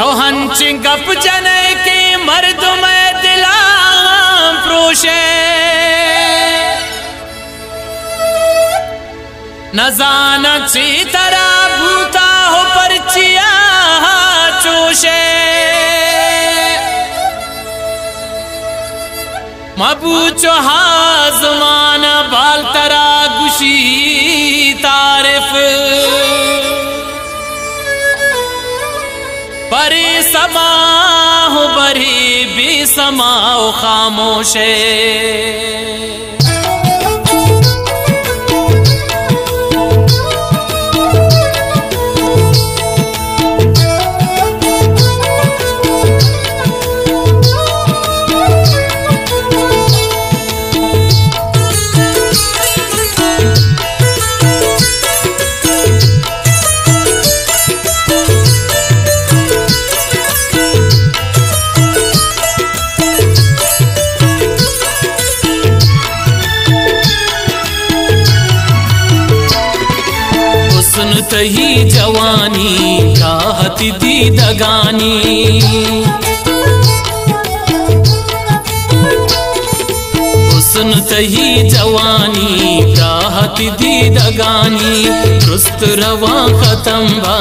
तो हंच गप जने के मर्द में दिला प्रोशे न जाना ची तरह भूता हो परचिया चोशे मबूचो हाजमान बाल तरा गुशी तारिफ परे समा हो बरी बेसमा हो खामोशे तही जवानी राहत दी दगानी हुस्न तही जवानी राहत दी दगानी दुरुस्त रवा खत्म बा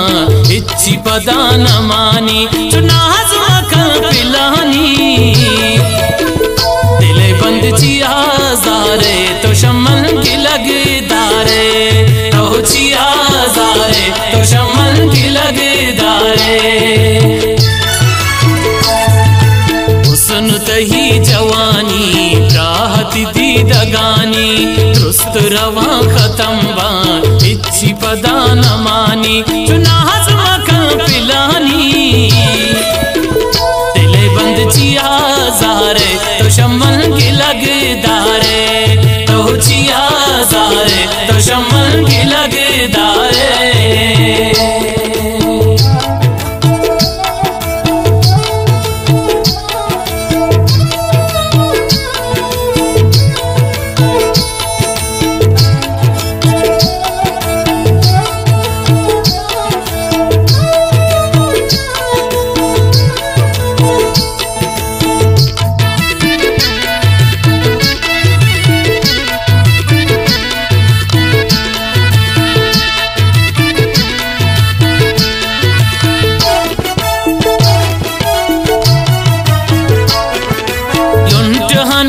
इच्छी पदा न मानी चुनाज का पिलानी दिले बंद चिया जारे तो शमन की लगदारे तो चिया जारे तो शमन की लगदारे हुस्न तही जवानी राहत दी दगानी दुरुस्त रवा खत्म बा इच्छी पदा न मानी चुनाज का पिलानी दिले बंद चिया जारे तो शमन की लगदारे तो चिया जारे तो शमन की लगदारे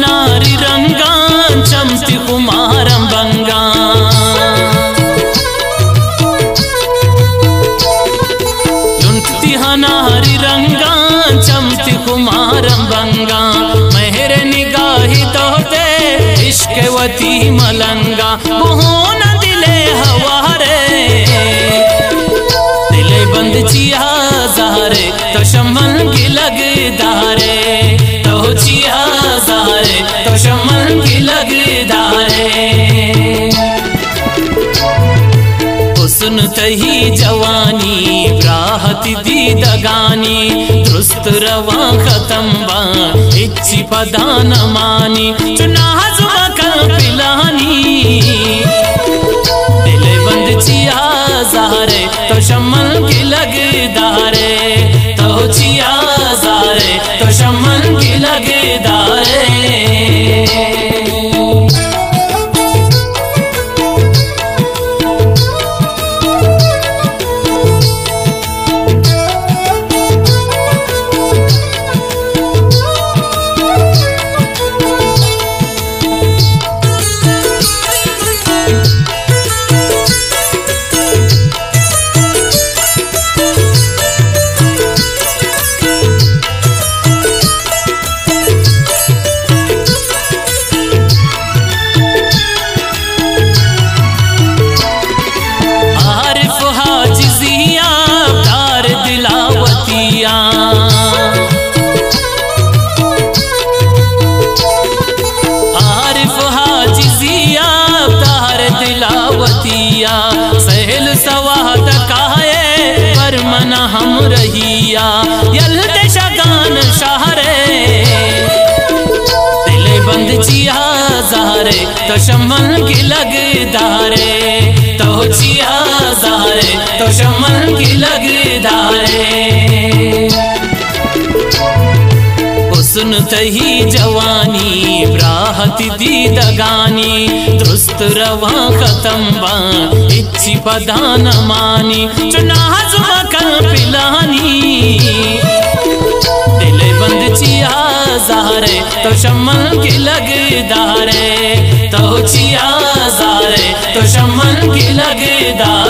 नारी रंगा चमती कुमारम बंगा नारी रंगा चमती कुमारम बंगा मेहर निगाही तो दे इश्क वती मलंगा मोह न दिले हवारे दिले बंद चिया जारे तो शमन की लगदारे तो चिया जारे तो शमन की लगदारे हुस्न तही जवानी राहत दी दगानी दुरुस्त रवा खत्म बा इच्छी पदा न मानी चुनाज का पिलानी दिले बंद चिया जारे तो शमन की लगदारे तो चिया जारे तो शमन की लगदारे हम रहिया यलते शगान शहरे दिले बंद चिया जारे तो शमन की लगदारे तो चिया जारे तो शमन की लगदारे। सुनते ही जवानी ब्राहत दी दगानी दुरुस्त रवा खत्म बा इच्छी पदान मानी चुनाज मकल पिलानी दिले बंद चिया ज़ारे तो शमन की लगदारे तो चिया ज़ारे तो शमन की लगदारे